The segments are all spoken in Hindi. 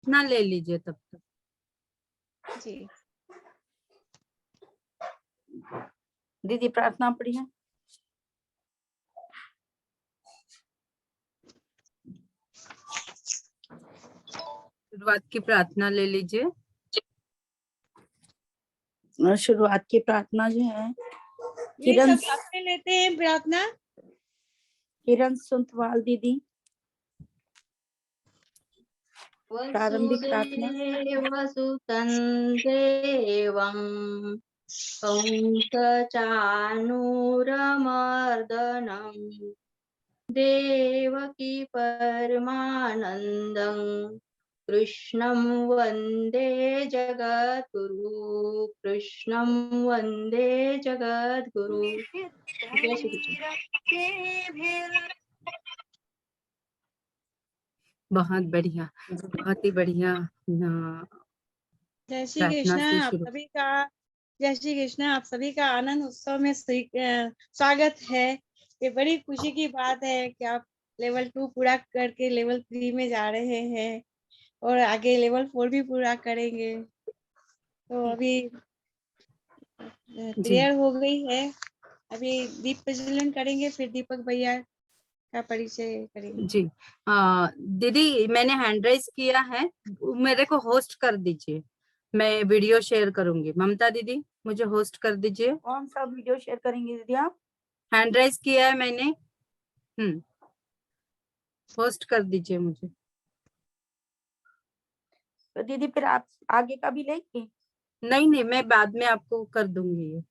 प्रार्थना ले लीजिए तब तक। जी दीदी प्रार्थना पढ़िए। शुरुआत की प्रार्थना ले लीजिए। शुरुआत की प्रार्थना जो है ये किरण सब साथ में लेते हैं प्रार्थना। सुंतवाल दीदी प्रारंभिक प्रार्थना। वसुतं देवं कंसचाणूरमर्दनं देवकी परमानन्दं कृष्णं वन्दे जगद्गुरु कृष्णं वन्दे जगद्गुरु। जय श्री कृष्ण। बहुत बढ़िया, बहुत ही बढ़िया। जय श्री प्रार्थना कृष्ण से आप शुरू। सभी का। जय श्री कृष्ण आप सभी का आनंद उत्सव में स्वागत है। ये बड़ी खुशी की बात है कि आप लेवल 2 पूरा करके लेवल 3 में जा रहे हैं और आगे लेवल 4 भी पूरा करेंगे। तो अभी क्लियर हो गई है। अभी दीप प्रज्वलन करेंगे, फिर दीपक भैया का परिचय करेंगे। जी दीदी, मैंने हैंड राइज किया है, मेरे को होस्ट कर दीजिए, मैं वीडियो शेयर करूंगी। ममता दीदी मुझे होस्ट कर दीजिए। कौन सा वीडियो शेयर करेंगे दीदी आप? हैंड राइज किया है मैंने। होस्ट कर दीजिए मुझे। तो दीदी फिर आप आगे का भी लेंगे? नहीं, मैं बाद में आपको कर दूंगी ये।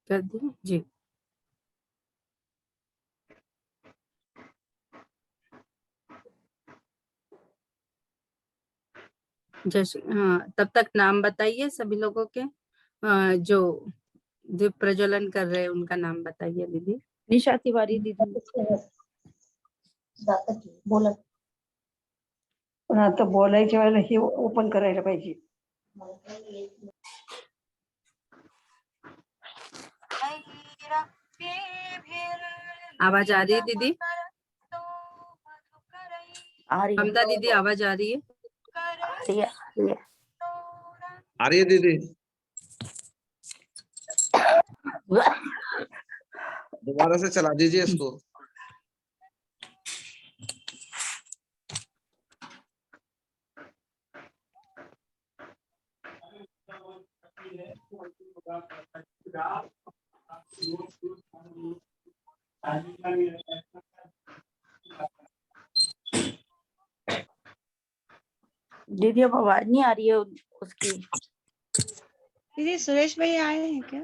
कर दी जी। जैसे तब तक नाम बताइए सभी लोगों के, जो दीप प्रज्वलन कर रहे हैं उनका नाम बताइए दीदी। निशा तिवारी दीदी। बोला आता बोलायच्या वेळेला हे ओपन करायला पाहिजे। आवाज आ रही है दीदी? आ रही है। ममता दीदी आवाज आ रही है? आ रही है दीदी। दोबारा से चला दीजिए इसको। दीदी अब आवाज नहीं आ रही है उसकी। दीदी सुरेश भैया आए हैं क्या?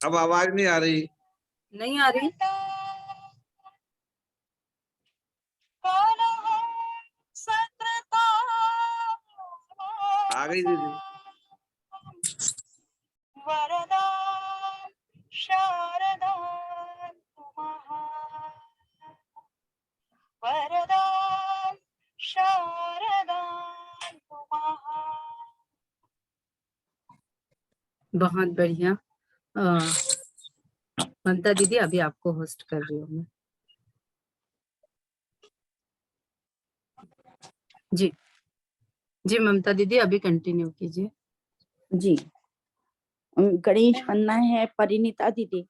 अब आवाज नहीं आ रही। नहीं आ रही? आ गई दीदी। बहुत बढ़िया। ममता दीदी अभी आपको होस्ट कर रही हूँ मैं। जी जी ममता दीदी अभी कंटिन्यू कीजिए। जी गणेश पन्ना है परिणीता दीदी।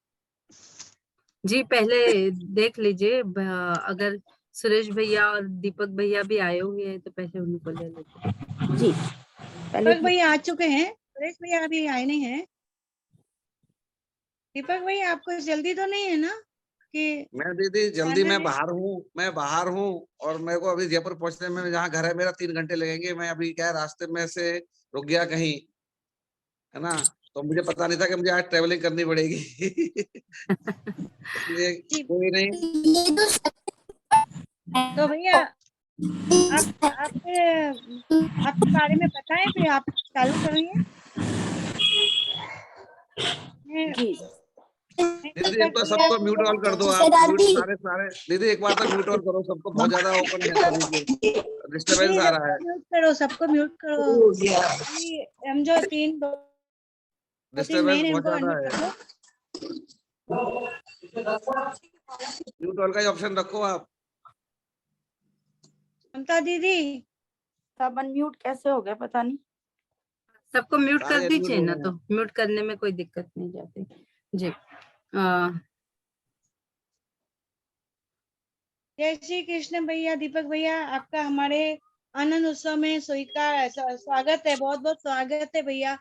जी पहले देख लीजिए, अगर सुरेश भैया और दीपक भैया भी आए हुए तो पहले उनको ले लेते। जी पहले दीपक भैया आ चुके हैं, सुरेश भैया अभी आए नहीं हैं। दीपक भैया आपको जल्दी तो नहीं है ना कि? मैं दीदी जल्दी, मैं बाहर हूँ और मेरे को अभी जयपुर पहुंचने में, जहाँ घर है मेरा 3 घंटे लगेंगे। मैं अभी क्या रास्ते में से रुक गया कहीं, है ना, तो मुझे पता नहीं था कि मुझे आज ट्रेवलिंग करनी पड़ेगी। इसलिए कोई नहीं। तो भैया आप आपके बारे में बताएं, फिर आप चालू करेंगे। जी दीदी एक बार सबको म्यूट ऑल कर दो आप, म्यूट सारे सारे दीदी एक बार तो म्यूट ऑल करो सबको, बहुत ज्यादा ओपन है सभी के, डिस्टरबेंस आ रहा है। म्यूट करो, सबको म्यूट करो। अभी हम जो तीन डिस्टरबेंस मेन बहुत इनको ज्यादा अनम्यूट है, कर दो। म्यूट ऑल का ही ऑप्शन रखो आप। ममता दीदी सब अनम्यूट कैसे हो गया पता नहीं। सबको म्यूट सारे कर unmute दीजिए हो ना, गए तो म्यूट करने में कोई दिक्कत नहीं जाती जी। आ, जय श्री कृष्ण भैया, दीपक भैया, आपका हमारे आनंद उत्सव में स्वागत है, बहुत बहुत स्वागत है भैया।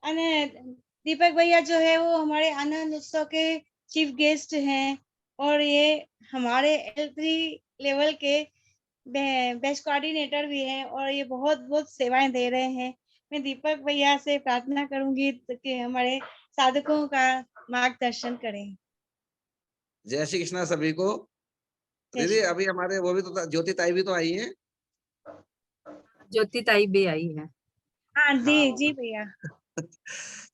दीपक भैया जो है वो हमारे आनंद उत्सव के चीफ गेस्ट हैं, और ये हमारे L3 लेवल के बेस्ट कोऑर्डिनेटर भी हैं, और ये बहुत बहुत सेवाएं दे रहे हैं। मैं दीपक भैया से प्रार्थना करूंगी कि हमारे साधकों का मार्गदर्शन करें। जय श्री कृष्णा सभी को। जय दीदी श्री- अभी हमारे वो भी तो ज्योति ताई भी तो आई है। ज्योति ताई भी आई है। हाँ जी हाँ। जी भैया।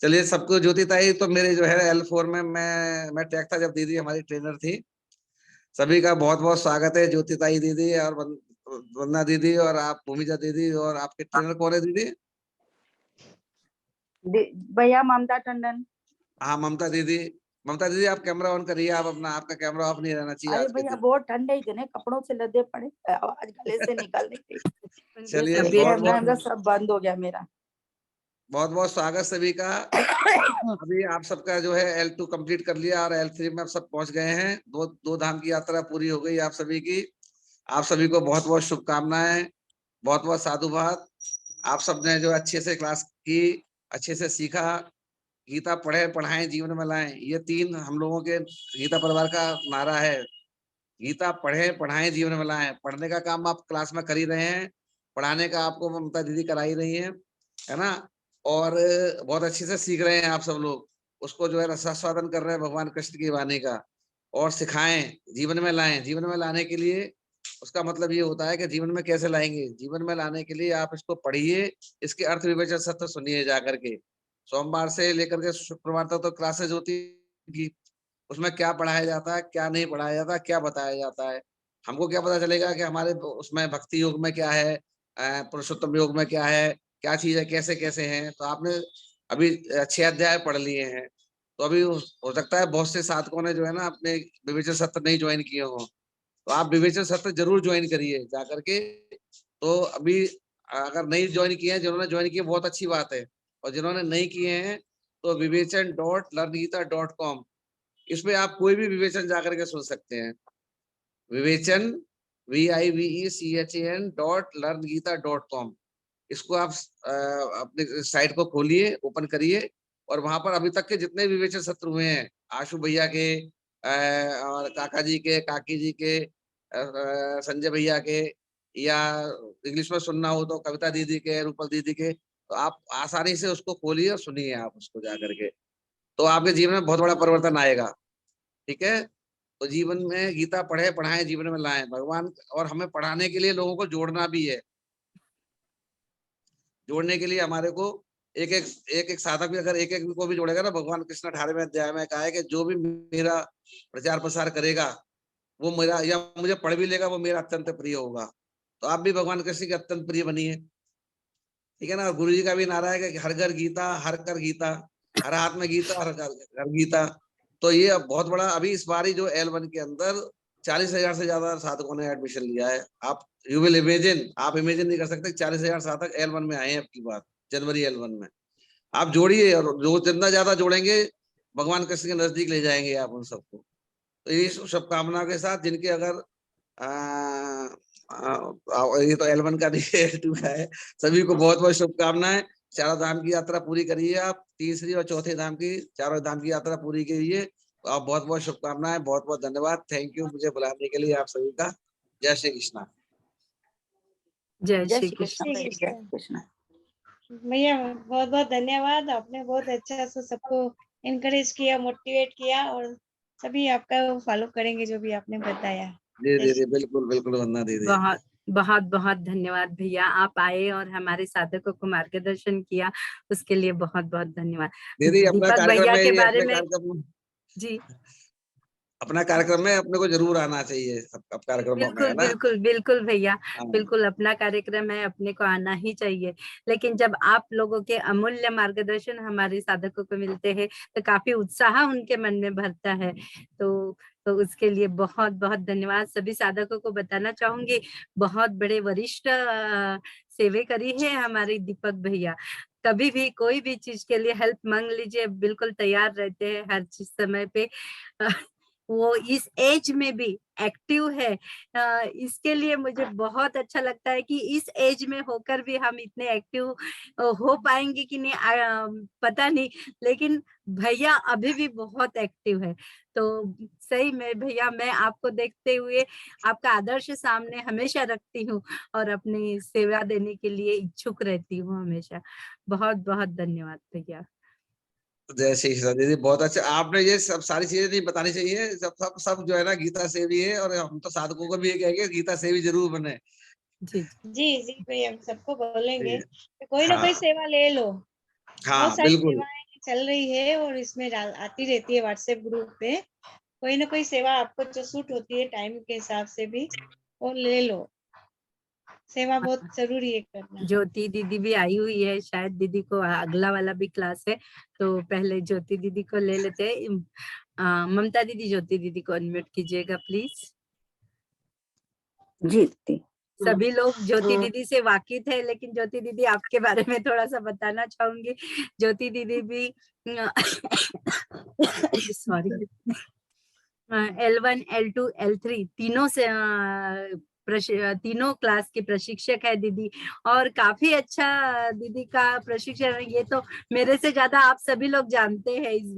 चलिए सबको, ज्योति ताई तो मेरे जो है L4 में मैं टैग था जब दीदी हमारी ट्रेनर थी। सभी का बहुत बहुत स्वागत है, ज्योति ताई दीदी और वंदना दीदी और आप भूमिजा दीदी, और आपके ट्रेनर कौन है दीदी? भैया ममता टंडन। हाँ ममता दीदी। ममता दीदी आप कैमरा ऑन करिए, आप अपना, आपका कैमरा ऑफ नहीं रहना चाहिए अरे आज के भैया दिन। बहुत ठंडे ही दिन है, कपड़ों से लदे पड़े, आवाज गले से निकल रही थी। चलिए जैसे तबीयत कैमरा सब बंद हो गया मेरा। बहुत बहुत स्वागत सभी का। अभी आप सबका जो है L2 कंप्लीट कर लिया और L3 में आप सब पहुंच गए हैं। दो धाम की यात्रा पूरी हो गई आप सभी की। आप सभी को बहुत बहुत शुभकामनाएं, बहुत बहुत साधुवाद। आप सबने जो अच्छे से क्लास की, अच्छे से सीखा, गीता पढ़े पढ़ाएं जीवन में लाएं, ये 3 हम लोगों के गीता परिवार का नारा है। गीता पढ़े पढ़ाएं जीवन में लाएं। पढ़ने का काम आप क्लास में कर ही रहे हैं, पढ़ाने का आपको ममता दीदी करा ही रही है ना, और बहुत अच्छे से सीख रहे हैं आप सब लोग। उसको जो है रसास्वादन कर रहे हैं भगवान कृष्ण की वाणी का, और सिखाएं, जीवन में लाएं। जीवन में लाने के लिए उसका मतलब ये होता है कि जीवन में कैसे लाएंगे। जीवन में लाने के लिए आप इसको पढ़िए, इसके अर्थ विवेचन सत्य सुनिए जाकर के। सोमवार से लेकर के शुक्रवार तक तो क्लासेज होती है, उसमें क्या पढ़ाया जाता है, क्या नहीं पढ़ाया जाता, क्या बताया जाता है। हमको क्या पता चलेगा कि हमारे उसमें भक्ति योग में क्या है, पुरुषोत्तम योग में क्या है, क्या चीज है, कैसे कैसे हैं। तो आपने अभी 6 अध्याय पढ़ लिए हैं, तो अभी हो सकता है बहुत से साधकों ने जो है ना अपने विवेचन सत्र नहीं ज्वाइन किए हो, तो आप विवेचन सत्र जरूर ज्वाइन करिए जाकर के। तो अभी अगर नहीं ज्वाइन किए हैं, जिन्होंने ज्वाइन किए बहुत अच्छी बात है, और जिन्होंने नहीं किए हैं तो vivechan.learngita.com, इसमें आप कोई भी विवेचन जाकर के सुन सकते हैं। विवेचन VIVECHAN.learngita.com, इसको आप अपने साइट को खोलिए, ओपन करिए, और वहां पर अभी तक के जितने विवेचन सत्र हुए हैं, आशु भैया के और काका जी के, काकी जी के, संजय भैया के, या इंग्लिश में सुनना हो तो कविता दीदी के, रूपल दीदी के, तो आप आसानी से उसको खोलिए और सुनिए आप उसको जाकर के, तो आपके जीवन में बहुत बड़ा परिवर्तन आएगा। ठीक है, तो जीवन में गीता पढ़े पढ़ाएं जीवन में लाएं भगवान, और हमें पढ़ाने के लिए लोगों को जोड़ना भी है। जोड़ने के लिए हमारे को एक साधक भी अगर एक को भी जोड़ेगा ना, भगवान कृष्ण 18वें अध्याय में कहा है कि जो भी मेरा प्रचार प्रसार करेगा वो मेरा, या मुझे पढ़ भी लेगा, वो मेरा अत्यंत प्रिय होगा। तो आप भी भगवान कृष्ण के अत्यंत प्रिय बनिए। ठीक है ना। और गुरु जी का भी नारा है कि हर घर गीता, हर कर गीता, हर हाथ में गीता, हर घर गीता। तो ये अब बहुत बड़ा, अभी इस बार ही जो L1 के अंदर 40,000 से ज्यादा साधकों ने एडमिशन लिया है। आप यू विल इमेजिन, आप इमेजिन नहीं कर सकते 40,000 साधक L1 में आए हैं आपकी बात, जनवरी L1 में। आप जोड़िए, और जो जितना ज्यादा जोड़ेंगे भगवान कृष्ण के नजदीक ले जाएंगे आप उन सबको। तो ये शुभकामना के साथ, जिनके अगर ये तो L1 का नहीं है, L2 का है, सभी को बहुत बहुत शुभकामनाएं। चारों धाम की यात्रा पूरी करिए आप, तीसरी और चौथे धाम की, चारों धाम की यात्रा पूरी करिए। तो आप बहुत बहुत शुभकामनाएं, बहुत बहुत धन्यवाद, थैंक यू मुझे बुलाने के लिए आप सभी का। जय श्री कृष्णा। जय जय श्री श्री कृष्ण। कृष्ण भैया, जय कृष्ण। भैया बहुत बहुत धन्यवाद, आपने बहुत अच्छा से सबको इनकरेज किया, मोटिवेट किया, और सभी आपका फॉलो करेंगे जो भी आपने बताया। जी दीदी, बिल्कुल बिल्कुल वंदना दीदी। बहुत बहुत बहुत धन्यवाद भैया, आप आए और हमारे साधकों को मार्गदर्शन किया, उसके लिए बहुत बहुत धन्यवाद। दीदी अपना दीपक कार्यक्रम भैया में के ही, बारे अपने में कार्यक्रम जी अपना कार्यक्रम में अपने को जरूर आना चाहिए सब कार्यक्रमों में, बिल्कुल है ना? बिल्कुल बिल्कुल भैया, हाँ, बिल्कुल अपना कार्यक्रम है, अपने को आना ही चाहिए। लेकिन जब आप लोगों के अमूल्य मार्गदर्शन हमारे साधकों को मिलते हैं तो काफी उत्साह उनके मन में भरता है। तो उसके लिए बहुत बहुत धन्यवाद। सभी साधकों को बताना चाहूंगी, बहुत बड़े वरिष्ठ सेवे करी है हमारे दीपक भैया। कभी भी कोई भी चीज के लिए हेल्प मांग लीजिए, बिल्कुल तैयार रहते हैं हर चीज समय पे। वो इस एज में भी एक्टिव है। इसके लिए मुझे बहुत अच्छा लगता है कि इस एज में होकर भी हम इतने एक्टिव हो पाएंगे कि नहीं, पता नहीं, लेकिन भैया अभी भी बहुत एक्टिव है। तो सही में भैया, मैं आपको देखते हुए आपका आदर्श सामने हमेशा रखती हूँ और अपनी सेवा देने के लिए इच्छुक रहती हूँ हमेशा। बहुत बहुत धन्यवाद भैया। जय श्री कृष्ण दीदी, बहुत अच्छा। आपने ये सब सारी चीजें नहीं बतानी चाहिए, सब सब सब जो है ना गीता सेवी है, और हम तो साधकों को भी ये कहेंगे गीता सेवी जरूर बने। जी जी जी भैया, हम सबको बोलेंगे जी, कि कोई ना हाँ कोई सेवा ले लो। बहुत हाँ सारी बिल्कुल। सेवाएं चल रही है और इसमें आती रहती है व्हाट्सएप ग्रुप पे। कोई ना कोई सेवा आपको जो सूट होती है टाइम के हिसाब से भी वो ले लो। सेवा बहुत जरूरी है करना। ज्योति दीदी भी आई हुई है, शायद दीदी को अगला वाला भी क्लास है, तो पहले ज्योति दीदी को ले लेते हैं। ममता दीदी, ज्योति दीदी को अनम्यूट कीजिएगा प्लीज। जी दीदी। सभी लोग ज्योति दीदी से वाकिफ है, लेकिन ज्योति दीदी आपके बारे में थोड़ा सा बताना चाहूंगी। ज्योति दीदी भी सॉरी, L1, L2, L3 तीनों से तीनों क्लास की प्रशिक्षक है दीदी, और काफी अच्छा दीदी का प्रशिक्षण है। ये तो मेरे से ज्यादा आप सभी लोग जानते हैं इस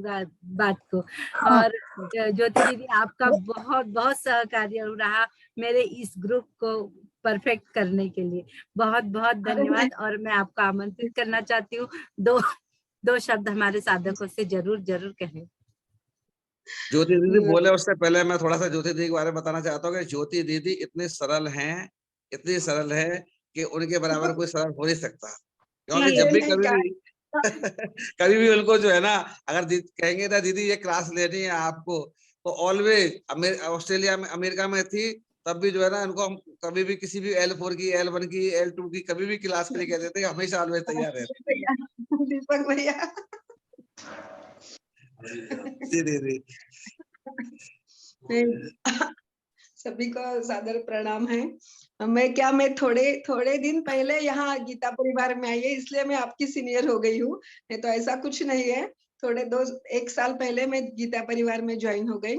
बात को। और ज्योति दीदी, आपका बहुत बहुत सहकार्य रहा मेरे इस ग्रुप को परफेक्ट करने के लिए। बहुत बहुत धन्यवाद। और मैं आपको आमंत्रित करना चाहती हूँ, दो शब्द हमारे साधकों से जरूर जरूर कहें। ज्योति दीदी बोले उससे पहले मैं थोड़ा सा ज्योति दीदी के बारे में बताना चाहता हूँ कि ज्योति दीदी इतनी सरल हैं, इतनी सरल है कि उनके बराबर कोई सरल हो नहीं सकता। क्योंकि जब भी कभी भी कभी भी उनको जो है ना, अगर कहेंगे ना दीदी ये क्लास लेनी है आपको, तो ऑलवेज ऑस्ट्रेलिया में, अमेरिका में थी तब भी जो है ना, इनको हम कभी भी किसी भी L4 की, L1 की, L2 की कभी भी क्लास के लिए कहते थे, हमेशा ऑलवेज तैयार रहते। दीपक भैया जी दीदी। सभी को सादर प्रणाम है। मैं थोड़े थोड़े दिन पहले यहाँ गीता परिवार में आई है, इसलिए मैं आपकी सीनियर हो गई हूँ। नहीं तो ऐसा कुछ नहीं है। एक साल पहले मैं गीता परिवार में ज्वाइन हो गई,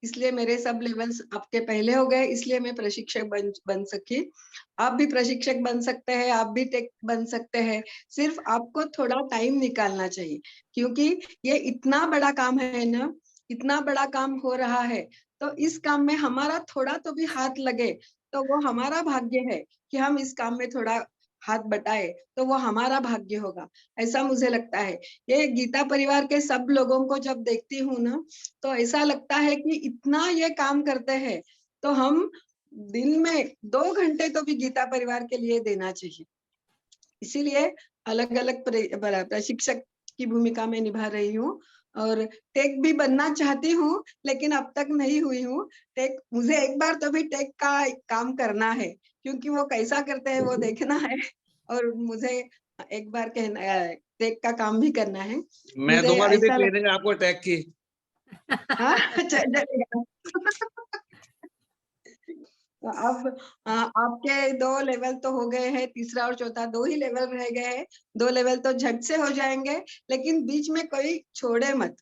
इसलिए मेरे सब लेवल्स आपके पहले हो गए, इसलिए मैं प्रशिक्षक बन सकी। आप भी प्रशिक्षक बन सकते हैं, आप भी टेक बन सकते हैं। सिर्फ आपको थोड़ा टाइम निकालना चाहिए, क्योंकि ये इतना बड़ा काम है ना, इतना बड़ा काम हो रहा है, तो इस काम में हमारा थोड़ा तो भी हाथ लगे तो वो हमारा भाग्य है कि हम इस काम में थोड़ा हाथ बटाए, तो वो हमारा भाग्य होगा, ऐसा मुझे लगता है। ये गीता परिवार के सब लोगों को जब देखती हूँ ना, तो ऐसा लगता है कि इतना ये काम करते हैं, तो हम दिन में 2 घंटे तो भी गीता परिवार के लिए देना चाहिए। इसीलिए अलग अलग प्रशिक्षक की भूमिका में निभा रही हूँ, और टेक भी बनना चाहती हूँ, लेकिन अब तक नहीं हुई हूँ टेक। मुझे एक बार तो भी टेक का काम करना है, क्योंकि वो कैसा करते हैं वो देखना है, और मुझे एक बार टेक का काम भी करना है। मैं मुझे दूंगा दीदी ऐसा ट्रेनिंग आपको टैग की। हाँ, चलेगा। तो अब आपके 2 लेवल तो हो गए हैं, तीसरा और चौथा 2 ही लेवल रह गए हैं। 2 लेवल तो झट से हो जाएंगे, लेकिन बीच में कोई छोड़े मत।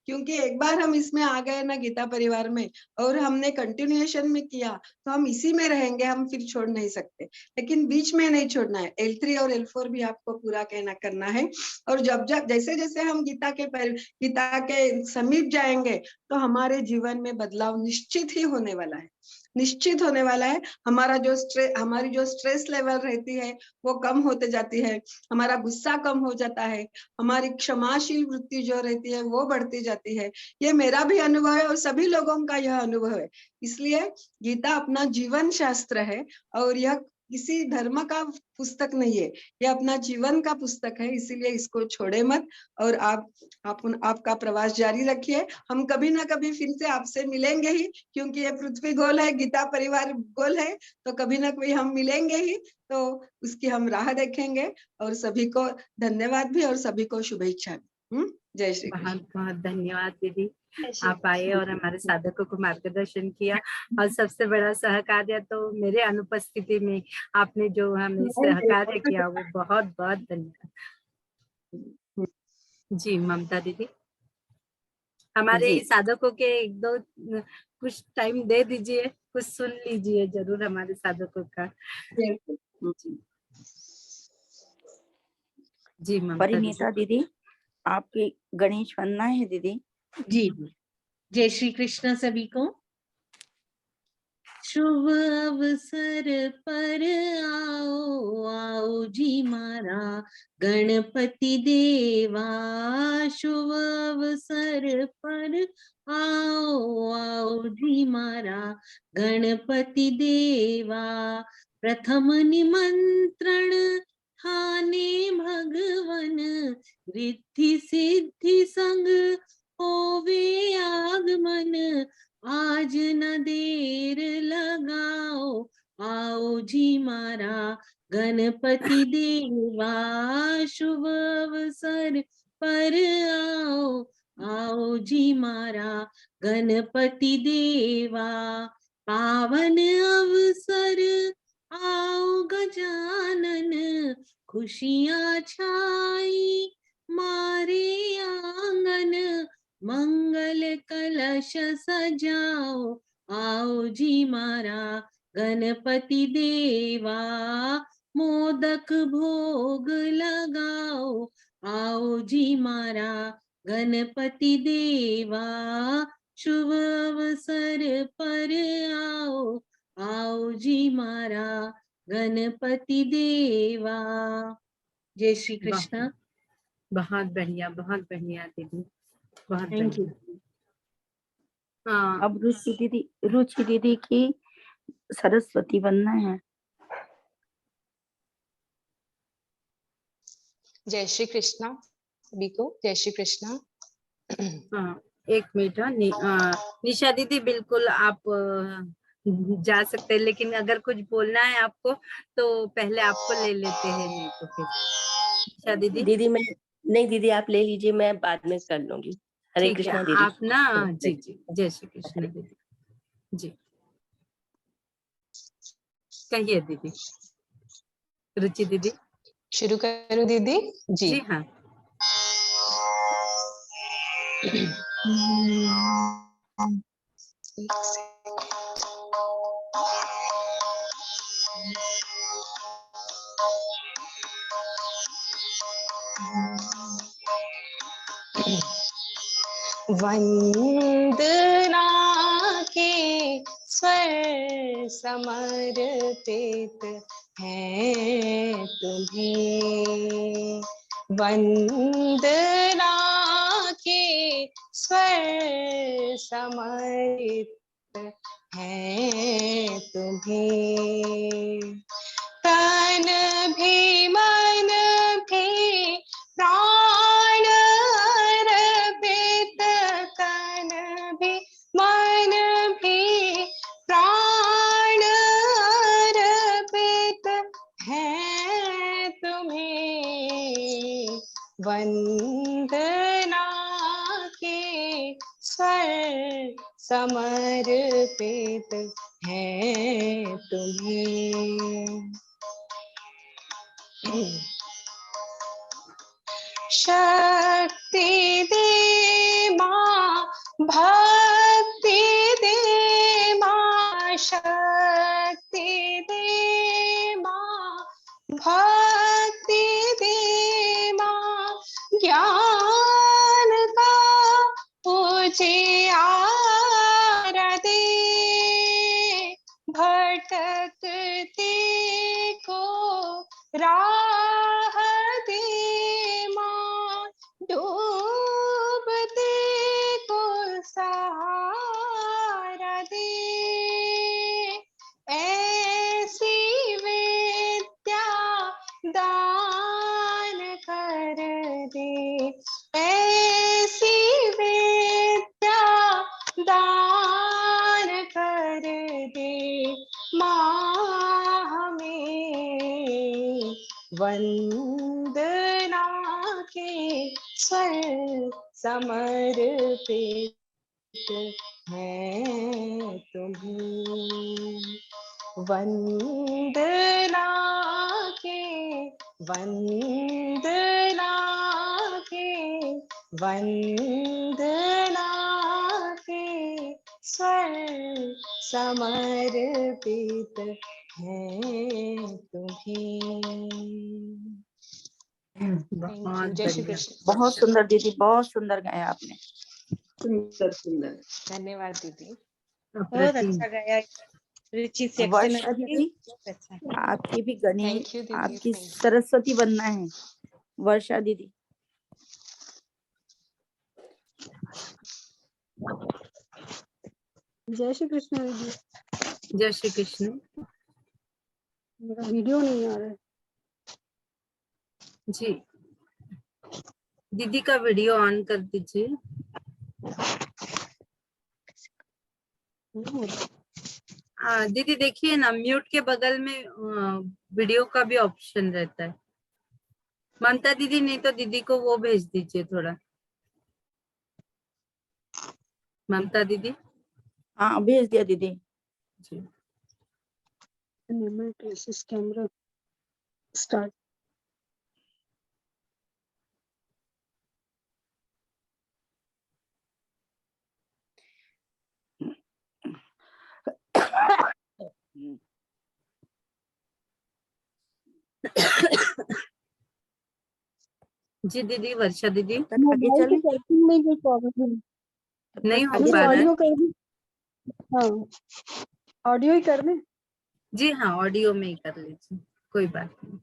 क्योंकि एक बार हम इसमें आ गए ना गीता परिवार में, और हमने कंटिन्यूएशन में किया, तो हम इसी में रहेंगे, हम फिर छोड़ नहीं सकते। लेकिन बीच में नहीं छोड़ना है। L3 और L4 भी आपको पूरा करना है। और जब जैसे जैसे हम गीता के समीप जाएंगे, तो हमारे जीवन में बदलाव निश्चित ही होने वाला है, निश्चित होने वाला है। हमारी जो स्ट्रेस लेवल रहती है वो कम होते जाती है, हमारा गुस्सा कम हो जाता है, हमारी क्षमाशील वृत्ति जो रहती है वो बढ़ती जाती है। ये मेरा भी अनुभव है और सभी लोगों का यह अनुभव है। इसलिए गीता अपना जीवन शास्त्र है, और यह किसी धर्म का पुस्तक नहीं है, ये अपना जीवन का पुस्तक है, इसीलिए इसको छोड़े मत। और आपका प्रवास जारी रखिए। हम कभी ना कभी फिर से आपसे मिलेंगे ही, क्योंकि ये पृथ्वी गोल है, गीता परिवार गोल है, तो कभी ना कभी हम मिलेंगे ही। तो उसकी हम राह देखेंगे। और सभी को धन्यवाद भी और सभी को शुभेच्छा भी। जय श्री कृष्ण। बहुत बहुत धन्यवाद दीदी, जय श्री आप आए और हमारे साधकों को मार्गदर्शन किया। और सबसे बड़ा सहकार्य तो मेरे अनुपस्थिति में आपने जो हमें सहकार्य किया, वो बहुत बहुत धन्यवाद। जी ममता दीदी, हमारे जी। साधकों के एक दो कुछ टाइम दे दीजिए, कुछ सुन लीजिए जरूर हमारे साधकों का। जी ममता परिणीता दीदी, आपकी गणेश वंदना है दीदी। जी जय श्री कृष्ण सभी को। शुभ अवसर पर आओ आओ जी मारा गणपति देवा, शुभ अवसर पर आओ आओ जी मारा गणपति देवा। प्रथम निमंत्रण ठाने भगवन, रिद्धि सिद्धि संग होवे आगमन। आज न देर लगाओ आओ जी मारा गणपति देवा, शुभ अवसर पर आओ आओ जी मारा गणपति देवा। पावन अवसर आओ गजानन, खुशियाँ छाई मारे आंगन। मंगल कलश सजाओ आओ जी मारा गणपति देवा, मोदक भोग लगाओ आओ जी मारा गणपति देवा। शुभ अवसर पर आओ आओ जी मारा गणपति देवा। जय श्री कृष्ण। बहुत बढ़िया दीदी, बहुत थैंक यू। बढ़िया। हाँ, अब रुचि दीदी की सरस्वती वंदना है। जय श्री कृष्णा सभी को, जय श्री कृष्णा। हाँ, एक मिनट। निशा दीदी बिल्कुल आप जा सकते हैं, लेकिन अगर कुछ बोलना है आपको तो पहले आपको ले लेते हैं, नहीं तो फिर निशा दीदी। दीदी मैं नहीं, दीदी आप ले लीजिए, मैं बाद में कर लूंगी। हरे ठीक है, कृष्णा दीदी। आप ना जी जय श्री कृष्ण दीदी जी, कहिए दीदी। रुचि दीदी शुरू करूं दीदी? जी हाँ। वंदना के स्वर समर्पित हैं तुम्हें, वंदना के स्वर समर्पित हैं तुम्हें। तन भी मन भी प्राण अर्पित, तन भी मन भी प्राण अर्पित हैं तुम्हें। वंदना के स्वर समर्पित हैं तुम्हें। शक्ति दे माँ, भक्ति दे माँ, शक्ति दे माँ, भक्ति दे माँ, ज्ञान का उजियारा दे, भटकते को राह दे माँ, डूबते को सहारा दे। ऐसी वे वंदना के स्वर समर्पित है तुम्हें। वंदना के वंदना के वंदना के स्वर समर्पित है तुम्हें। बहुत जय श्री बढ़िया। कृष्ण। बहुत सुंदर दीदी, बहुत सुंदर गाया आपने। सुंदर सुंदर। धन्यवाद दीदी। बहुत अप्रतिम। अच्छा गाया रुचि से। वर्षा दीदी, बहुत अच्छा। आपकी भी गणेश, थैंक यू दीदी। आपकी थैंक यू। सरस्वती बनना है वर्षा दीदी। जय श्री कृष्ण दीदी। जय श्री कृष्ण। मेरा वीडियो नहीं आ रहा है। जी, दीदी का वीडियो ऑन कर दीजिए। दीदी देखिए ना, म्यूट के बगल में वीडियो का भी ऑप्शन रहता है। ममता दीदी, नहीं तो दीदी को वो भेज दीजिए थोड़ा। ममता दीदी। हाँ भेज दिया दीदी। जी। Animal traces camera start. जी दीदी, वर्षा दीदी। तक आगे मोबाइल चले। की सेटिंग में कोई प्रॉब्लम है। नहीं हो आगे पा रहा है। ऑडियो कर दूं? हाँ, ऑडियो ही कर दें। जी हाँ, ऑडियो में ही कर लीजिए, कोई बात नहीं।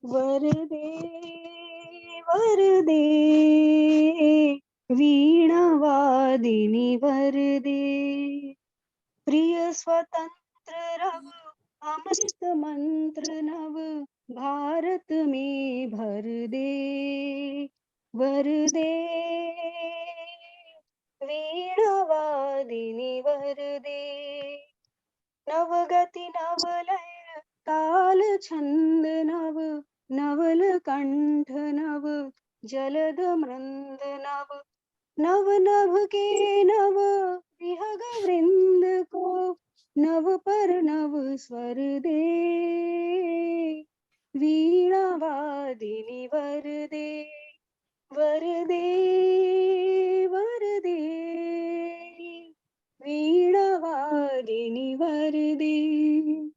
वरदे वरदे वीणावादिनी वरदे, प्रिय स्वतंत्र रव अमृत मंत्र नव, भारत में भर दे। वरदे वीणावादिनी वरदे, नवगति नवलय ताल छंद नव, नवल कंठ नव, जलद मृंद नव, नव नभ के नव, विहग वृंद को नव पर नव स्वर दे। वीणा वादिनी वरदे, वरदे वरदे, वीणा वादिनी वरदे।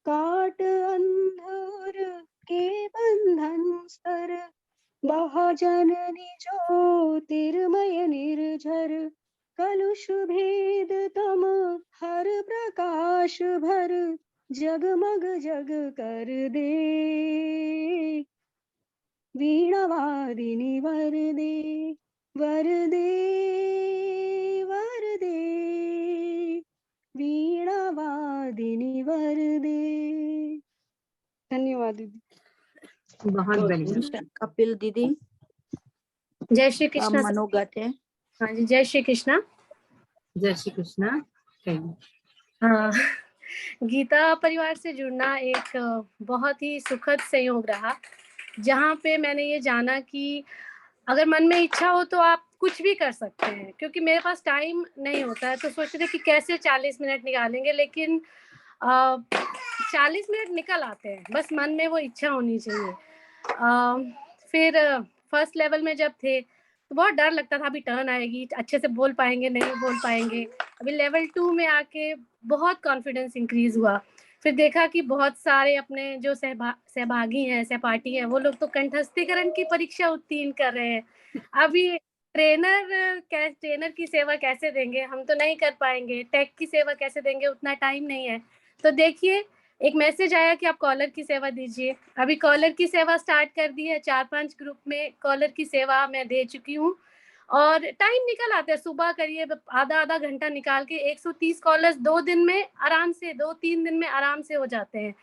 काट अंधुर के बंधन स्तर, महाजननी ज्योतिर्मय निर्झर, कलुष भेद तम हर प्रकाश भर, जगमग जग कर दे। वीणावादिनी वरदे, वरदे वरदे, वीणावादिनी वरदे। धन्यवाद दीदी। बहुत बढ़िया। कपिल दीदी जय श्री का कृष्ण। मनोगत है। हाँ जी, जय श्री कृष्णा। जय श्री कृष्णा। हाँ, गीता परिवार से जुड़ना एक बहुत ही सुखद संयोग रहा, जहाँ पे मैंने ये जाना कि अगर मन में इच्छा हो तो आप कुछ भी कर सकते हैं। क्योंकि मेरे पास टाइम नहीं होता है, तो सोचते थे कि कैसे 40 मिनट निकालेंगे, लेकिन 40 मिनट निकल आते हैं, बस मन में वो इच्छा होनी चाहिए। फिर फर्स्ट लेवल में जब थे तो बहुत डर लगता था, अभी टर्न आएगी, अच्छे से बोल पाएंगे नहीं बोल पाएंगे। अभी लेवल 2 में आके बहुत कॉन्फिडेंस इंक्रीज हुआ। फिर देखा कि बहुत सारे अपने जो सहभागी हैं, सहपाठी हैं, वो लोग तो कंठस्थीकरण की परीक्षा उत्तीर्ण कर रहे हैं। अभी ट्रेनर की सेवा कैसे देंगे, हम तो नहीं कर पाएंगे। टेक की सेवा कैसे देंगे, उतना टाइम नहीं है। तो देखिए, एक मैसेज आया कि आप कॉलर की सेवा दीजिए। अभी कॉलर की सेवा स्टार्ट कर दी है। 4-5 ग्रुप में कॉलर की सेवा मैं दे चुकी हूँ और टाइम निकल आते हैं। सुबह करिए, आधा घंटा निकाल के 130 कॉलर्स 2 दिन में आराम से, 2-3 दिन में आराम से हो जाते हैं।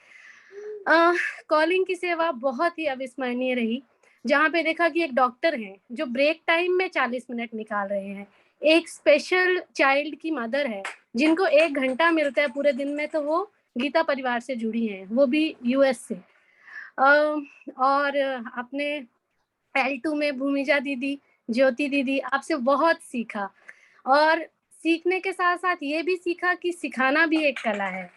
कॉलिंग की सेवा बहुत ही अविस्मरणीय रही, जहाँ पे देखा कि एक डॉक्टर हैं जो ब्रेक टाइम में 40 मिनट निकाल रहे हैं। एक स्पेशल चाइल्ड की मदर है जिनको 1 घंटा मिलता है पूरे दिन में, तो वो गीता परिवार से जुड़ी हैं, वो भी यूएस से। और अपने L2 में भूमिजा दीदी, ज्योति दीदी, आपसे बहुत सीखा, और सीखने के साथ साथ ये भी सीखा कि सिखाना भी एक कला है।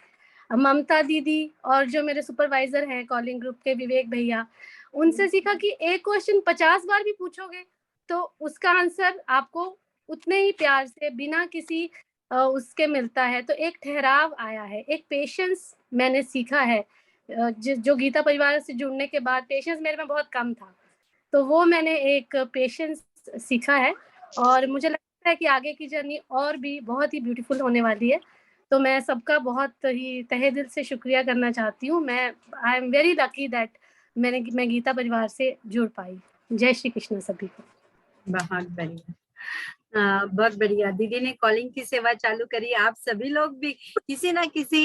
ममता दीदी और जो मेरे सुपरवाइजर हैं कॉलिंग ग्रुप के, विवेक भैया, उनसे सीखा कि एक क्वेश्चन 50 बार भी पूछोगे तो उसका आंसर आपको उतने ही प्यार से, बिना किसी उसके मिलता है। तो एक ठहराव आया है, एक पेशेंस मैंने सीखा है। जो गीता परिवार से जुड़ने के बाद पेशेंस मेरे में बहुत कम था, तो वो मैंने एक पेशेंस सीखा है, और मुझे लगता है कि आगे की जर्नी और भी बहुत ही ब्यूटीफुल होने वाली है। तो मैं सबका बहुत ही तहे दिल से शुक्रिया करना चाहती हूँ। I am very lucky that मैं गीता परिवार से जुड़ पाई। जय श्री कृष्ण सभी को। बहुत बढ़िया, बहुत बढ़िया। दीदी ने कॉलिंग की सेवा चालू करी, आप सभी लोग भी किसी ना किसी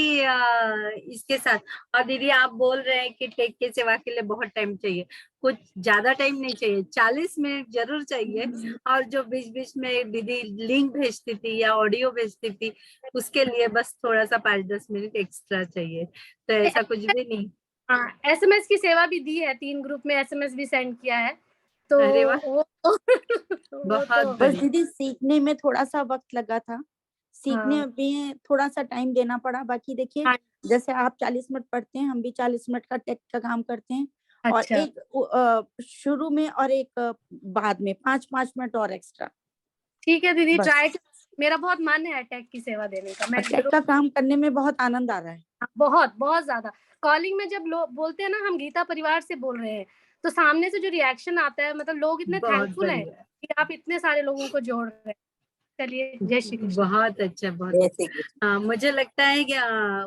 इसके साथ। और दीदी आप बोल रहे हैं कि टेक की सेवा के लिए बहुत टाइम चाहिए, कुछ ज्यादा टाइम नहीं चाहिए, 40 मिनट जरूर चाहिए। और जो बीच बीच में दीदी लिंक भेजती थी या ऑडियो भेजती थी, उसके लिए बस थोड़ा सा 5-10 मिनट एक्स्ट्रा चाहिए, तो ऐसा कुछ भी नहीं। हाँ, SMS की सेवा भी दी है, 3 ग्रुप में SMS भी सेंड किया है, तो अरे वाह, वो बहुत बस बढ़िया। दीदी सीखने में थोड़ा सा वक्त लगा था, सीखने हाँ। में थोड़ा सा टाइम देना पड़ा। बाकी देखिए, हाँ। जैसे आप 40 मिनट पढ़ते हैं, हम भी 40 मिनट का टेक का काम करते हैं। और अच्छा। एक शुरू में और एक बाद में 5-5 मिनट और एक्स्ट्रा। ठीक है दीदी, बस। ट्राई, मेरा बहुत मन है टेक की सेवा देने का। मैं टेक का काम करने में बहुत आनंद आ रहा है, बहुत बहुत ज्यादा। कॉलिंग में जब लोग बोलते हैं ना हम गीता परिवार से बोल रहे हैं, तो सामने से जो रिएक्शन आता है, मतलब लोग इतने बहुत थैंकफुल हैं बढ़िया, कि आप इतने सारे लोगों को जोड़ रहे हैं। चलिए, जय श्री कृष्ण। बहुत अच्छा, बहुत अच्छा। हाँ, मुझे लगता है कि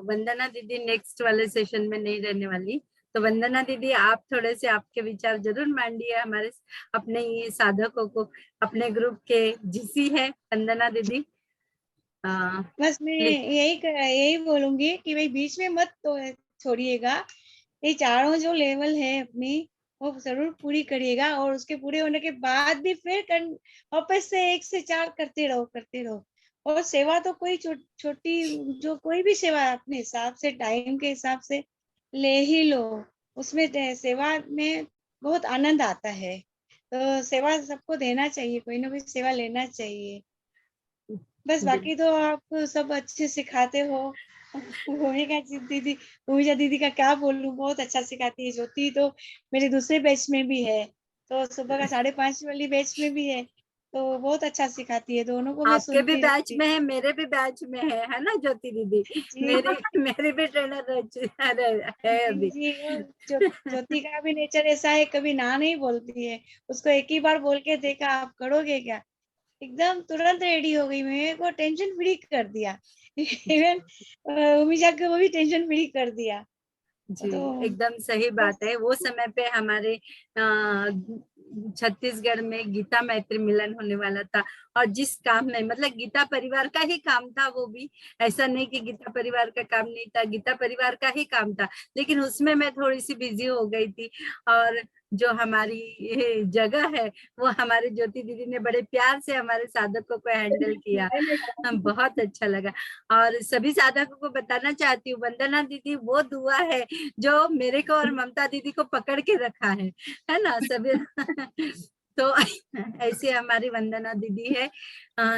वंदना दीदी नेक्स्ट वाले सेशन में नहीं रहने वाली, तो वंदना दीदी आप थोड़े से आपके विचार जरूर मांडिए हमारे अपने ये साधकों को, अपने ग्रुप के जीसी है वंदना दीदी। बस मैं यही बोलूंगी कि भाई बीच में मत तो छोड़िएगा, ये चारों जो लेवल है अपनी, वो जरूर पूरी करिएगा, और उसके पूरे होने के बाद भी फिर वापस से 1 से 4 करते रहो। और सेवा तो कोई छोटी जो कोई भी सेवा अपने हिसाब से, टाइम के हिसाब से ले ही लो, उसमें सेवा में बहुत आनंद आता है। तो सेवा सबको देना चाहिए, कोई ना कोई सेवा लेना चाहिए। बस बाकी तो आप सब अच्छे सिखाते हो। भूमिका दीदी, भूमिका दीदी का क्या बोलूं, बहुत अच्छा सिखाती है। ज्योति तो मेरे दूसरे बैच में भी है, तो सुबह का 5:30 वाली बैच में भी है, तो बहुत अच्छा सिखाती है। दोनों को मैं आपके भी सुनती बैच रहती में है, मेरे भी बैच में है ना ज्योति दीदी? मेरे भी ट्रेनर है अभी। जी, ज्योति का भी नेचर ऐसा है, कभी ना नहीं बोलती है। उसको एक ही बार बोल के देखा, आप करोगे क्या, एकदम तुरंत रेडी हो गई, मेरे को टेंशन फ्री कर दिया। इवन उमिजा को वो भी टेंशन फ्री कर दिया। जी, तो एकदम सही बात है। वो समय पे हमारे छत्तीसगढ़ में गीता मैत्री मिलन होने वाला था, और जिस काम में, मतलब गीता परिवार का ही काम था, वो भी ऐसा नहीं कि गीता परिवार का काम नहीं था, गीता परिवार का ही काम था, लेकिन उसमें मैं थोड़ी सी बिजी हो गई थी। और जो हमारी ये जगह है, वो हमारे ज्योति दीदी ने बड़े प्यार से हमारे साधकों को हैंडल किया, बहुत अच्छा लगा। और सभी साधकों को बताना चाहती हूँ, वंदना दीदी वो दुआ है जो मेरे को और ममता दीदी को पकड़ के रखा है ना सभी। तो ऐसे हमारी वंदना दीदी है,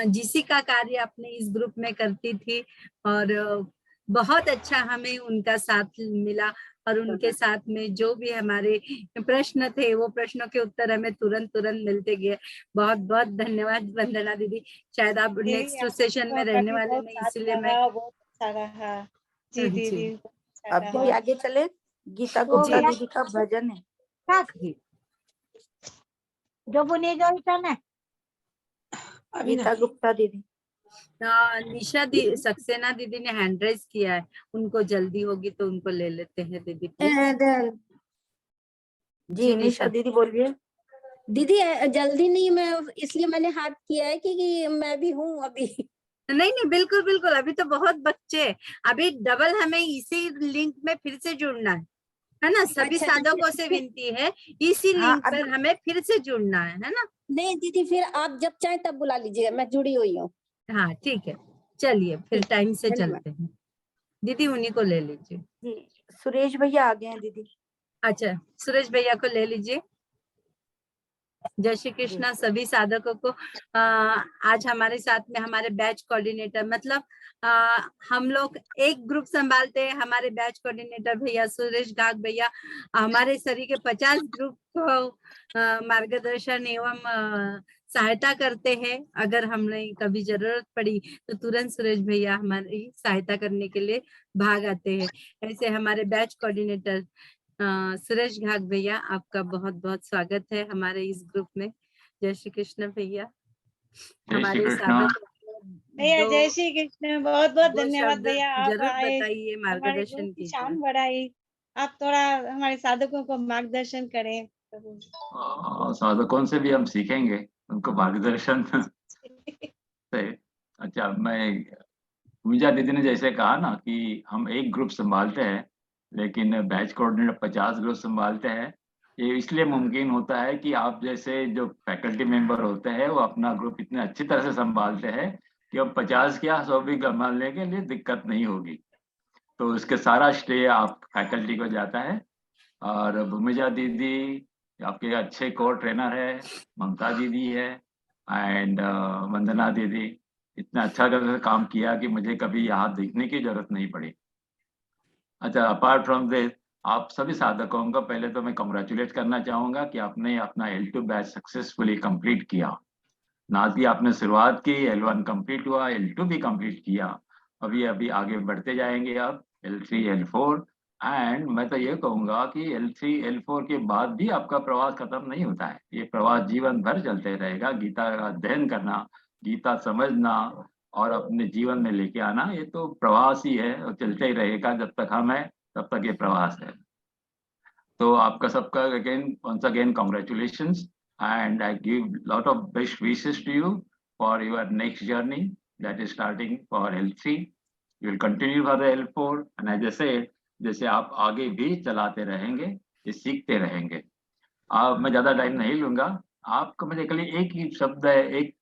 जिसी का कार्य अपने इस ग्रुप में करती थी, और बहुत अच्छा हमें उनका साथ मिला। और उनके साथ में जो भी हमारे प्रश्न थे, वो प्रश्नों के उत्तर हमें तुरंत मिलते गए। बहुत बहुत धन्यवाद वंदना दीदी। शायद आप नेक्स्ट सेशन में रहने वाले नहीं, इसलिए मैं बहुत अच्छा रहा। जी दीदी, अब भी आगे चले। गीता गुप्ता दीदी का भजन है जो बुने जो है गीता गुप्ता दीदी। निशा दी सक्सेना दीदी ने हैंड राइज किया है, उनको जल्दी होगी तो उनको ले लेते हैं दीदी प्लीज। जी निशा दीदी बोलिए। दीदी जल्दी नहीं, मैं इसलिए मैंने हाथ किया है कि मैं भी हूँ अभी। नहीं नहीं, बिल्कुल बिल्कुल, अभी तो बहुत बच्चे, अभी डबल हमें इसी लिंक में फिर से जुड़ना है ना। सभी साधकों से विनती है, इसी लिंक पर हमें फिर से जुड़ना है ना। नहीं दीदी, फिर आप जब चाहे तब बुला लीजिएगा, मैं जुड़ी हुई हूँ। हाँ ठीक है, चलिए फिर टाइम से धन्यवाद। चलते हैं। दीदी उन्हीं को ले लीजिए। जी सुरेश भैया आ गए हैं दीदी। अच्छा सुरेश भैया को ले लीजिए। जय श्री कृष्णा सभी साधकों को। आज हमारे साथ में हमारे बैच कोऑर्डिनेटर मतलब हम लोग एक ग्रुप संभालते हैं। हमारे बैच कोऑर्डिनेटर भैया सुरेश घाग भैया हमारे सभी के 50 ग्रुप को मार्गदर्शन एवं सहायता करते हैं। अगर हमने कभी जरूरत पड़ी तो तुरंत सुरेश भैया हमारी सहायता करने के लिए भाग आते हैं। ऐसे हमारे बैच कोऑर्डिनेटर सुरेश घाग भैया आपका बहुत बहुत स्वागत है हमारे इस ग्रुप में। जय श्री कृष्ण भैया। हमारे साधक भैया जय श्री कृष्ण, बहुत बहुत धन्यवाद भैया, आप जरूर आए बताइए, हमारे मार्गदर्शन ग्रुप की कीजिए। शान बढ़ाई। आप थोड़ा हमारे साधकों को मार्गदर्शन करें प्रभु। साधकों से भी हम सीखेंगे, उनको मार्गदर्शन से। अच्छा, मैं पूजा दीदी ने जैसे कहा ना कि हम एक ग्रुप संभालते हैं लेकिन बैच कोऑर्डिनेटर 50 ग्रुप संभालते हैं। ये इसलिए मुमकिन होता है कि आप जैसे जो फैकल्टी मेंबर होते हैं वो अपना ग्रुप इतने अच्छी तरह से संभालते हैं कि अब 50 क्या 100 भी संभालने के लिए दिक्कत नहीं होगी। तो उसके सारा श्रेय आप फैकल्टी को जाता है। और भूमिजा दीदी आपके अच्छे को ट्रेनर है, ममता दीदी है एंड वंदना दीदी इतना अच्छा करके काम किया कि मुझे कभी यहाँ देखने की जरूरत नहीं पड़ी। अच्छा, अपार्ट फ्रॉम दिस आप सभी साधकों को पहले तो मैं कंग्रेचुलेट करना चाहूंगा कि आपने अपना L2 बैच सक्सेसफुली कंप्लीट किया। ना कि आपने शुरुआत की, L1 कंप्लीट हुआ, L2 भी कंप्लीट किया। अभी अभी आगे बढ़ते जाएंगे आप L3 L4 एंड मैं तो ये कहूंगा कि L3 L4 के बाद भी आपका प्रवास खत्म नहीं होता है। ये प्रवास जीवन भर चलते रहेगा। गीता का अध्ययन करना, गीता समझना और अपने जीवन में लेके आना, ये तो प्रवास ही है और चलते ही रहेगा। जब तक हम हैं तब तक ये प्रवास है। तो आपका सबका again once again congratulations and I give lot of best wishes to you for your next journey that is starting for L3. You will continue for the L4 and as I said, जैसे आप आगे भी चलाते रहेंगे, ये सीखते रहेंगे। मैं ज्यादा टाइम नहीं लूंगा। आपको मुझे कल एक ही शब्द है, एक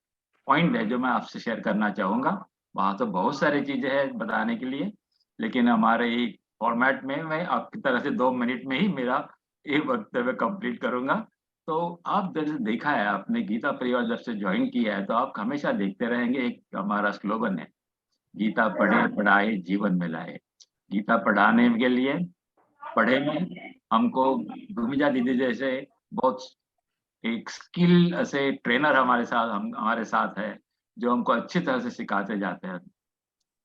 पॉइंट है जो मैं आपसे शेयर करना चाहूंगा। वहां तो बहुत सारी चीजें हैं बताने के लिए, लेकिन हमारे फॉर्मेट में मैं आपकी तरह से 2 मिनट में ही मेरा एक वक्तव्य कंप्लीट करूंगा। तो आप जैसे देखा है, आपने गीता परिवार जब से ज्वाइन किया है तो आप हमेशा देखते रहेंगे, एक हमारा स्लोगन है, गीता पढ़े पढ़ाए जीवन में लाए। गीता पढ़ाने के लिए पढ़े में हमको भूमिजा दीदी जैसे बहुत एक स्किल ऐसे ट्रेनर हमारे साथ है जो हमको अच्छी तरह से सिखाते जाते हैं।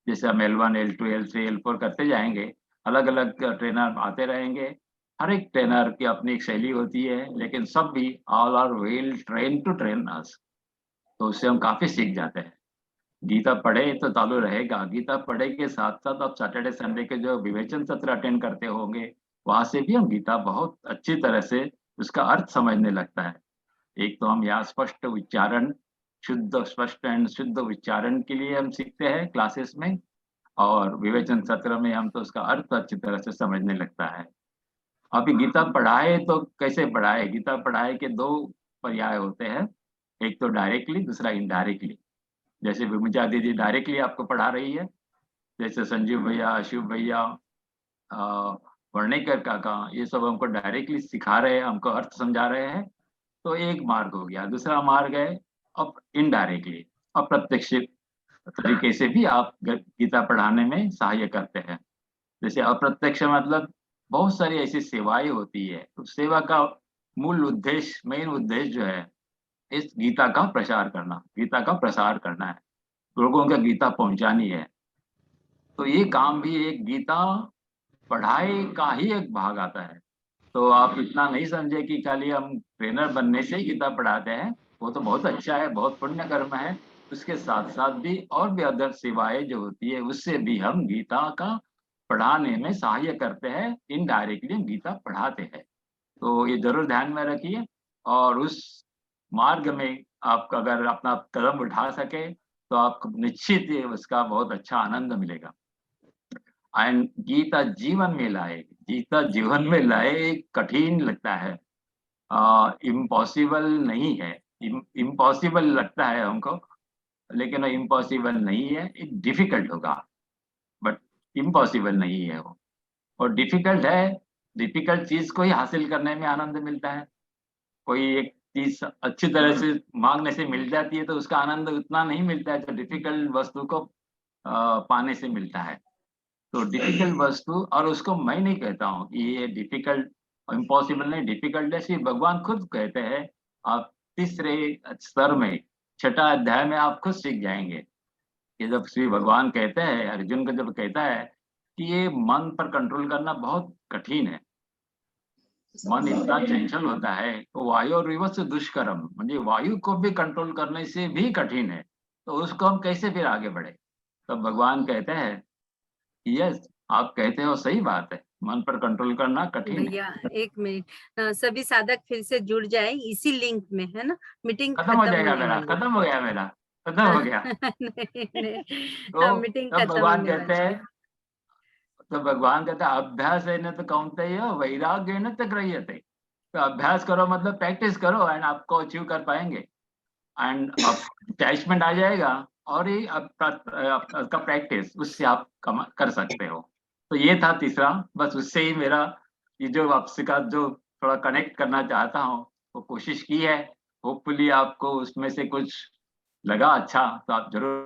जैसे हम L1 L2 L3 L4 करते जाएंगे, अलग अलग ट्रेनर आते रहेंगे। हर एक ट्रेनर की अपनी एक शैली होती है, लेकिन सब भी all are well train to train us. तो उससे हम काफी सीख जाते हैं। गीता पढ़े तो चालू रहेगा। गीता पढ़े के साथ साथ आप सैटरडे संडे के जो विवेचन सत्र अटेंड करते होंगे, वहां से भी हम गीता बहुत अच्छी तरह से उसका अर्थ समझने लगता है। एक तो हम यहाँ स्पष्ट उच्चारण, शुद्ध स्पष्ट एंड शुद्ध उच्चारण के लिए हम सीखते हैं क्लासेस में, और विवेचन सत्र में हम तो उसका अर्थ अच्छी तरह से समझने लगता है। अभी गीता पढ़ाए तो कैसे पढ़ाए? गीता पढ़ाए के 2 पर्याय होते हैं, एक तो डायरेक्टली, दूसरा इनडायरेक्टली। जैसे भूमिजा दीदी डायरेक्टली आपको पढ़ा रही है, जैसे संजीव भैया, अशुभ भैया, वर्णेकर काका, ये सब हमको डायरेक्टली सिखा रहे हैं, हमको अर्थ समझा रहे हैं। तो एक मार्ग हो गया। दूसरा मार्ग है अब इनडायरेक्टली, अप्रत्यक्ष तरीके से भी आप गीता पढ़ाने में सहायता करते हैं। जैसे अप्रत्यक्ष मतलब बहुत सारी ऐसी सेवाएं होती है, तो सेवा का मूल उद्देश्य, मेन उद्देश्य जो है, इस गीता का प्रचार करना, गीता का प्रसार करना है, लोगों को गीता पहुंचानी है। तो ये काम भी एक गीता पढ़ाई का ही एक भाग आता है। तो आप इतना नहीं समझे कि खाली हम ट्रेनर बनने से ही गीता पढ़ाते हैं, वो तो बहुत अच्छा है, बहुत पुण्य कर्म है। उसके साथ साथ भी और भी अदर सेवाएं जो होती है, उससे भी हम गीता का पढ़ाने में सहायता करते हैं। इनडायरेक्टली हम गीता पढ़ाते हैं। तो ये जरूर ध्यान में रखिए, और उस मार्ग में आप अगर अपना कदम उठा सके तो आपको निश्चित ही उसका बहुत अच्छा आनंद मिलेगा। एंड गीता जीवन में लाए, गीता जीवन में लाए कठिन लगता है, इम्पॉसिबल नहीं है। इम्पॉसिबल लगता है हमको, लेकिन वो इम्पॉसिबल नहीं है, डिफिकल्ट होगा, बट इम्पॉसिबल नहीं है वो। और डिफिकल्ट है, डिफिकल्ट चीज को ही हासिल करने में आनंद मिलता है। कोई एक चीज अच्छी तरह से मांगने से मिल जाती है तो उसका आनंद उतना नहीं मिलता है जो डिफिकल्ट वस्तु को पाने से मिलता है। तो डिफिकल्ट वस्तु, और उसको मैं नहीं कहता हूँ कि ये डिफिकल्ट इम्पॉसिबल नहीं, डिफिकल्ट है, सिर्फ भगवान खुद कहते हैं। आप तीसरे स्तर में, छठा अध्याय में आप खुद सीख जाएंगे कि जब श्री भगवान कहते हैं, अर्जुन को जब कहता है कि ये मन पर कंट्रोल करना बहुत कठिन है, मन इतना चंचल होता है, तो वायु और विवश दुष्कर्म, म्हणजे वायु को भी कंट्रोल करने से भी कठिन है, तो उसको हम कैसे फिर आगे बढ़े। तो भगवान कहते हैं यस, आप कहते हो सही बात है, मन पर कंट्रोल करना कठिन है। भैया एक मिनट, सभी साधक फिर से जुड़ जाए इसी लिंक में, है ना? मीटिंग खत्म हो जाएगा होने मेरा, वाली है। खत्म हो गया मेरा, खत्म हो गया। नहीं, तो मीटिंग तब खत्म भगवान होने कहते वाली हैं, है। तो भगवान कहते हैं अभ्यास है न तो कौन्तेय वैराग्य न तो गृह्यते। तो अभ्यास करो मतलब प्रैक्टिस करो एंड आपको अचीव कर पाएंगे, एंड अटैचमेंट आ जाएगा और ये आपका प्रैक्टिस, उससे आप कर सकते हो। तो ये था तीसरा, बस उससे ही मेरा ये जो आपसे का जो थोड़ा कनेक्ट करना चाहता हूँ वो कोशिश की है। होपफुली आपको उसमें से कुछ लगा अच्छा, तो आप जरूर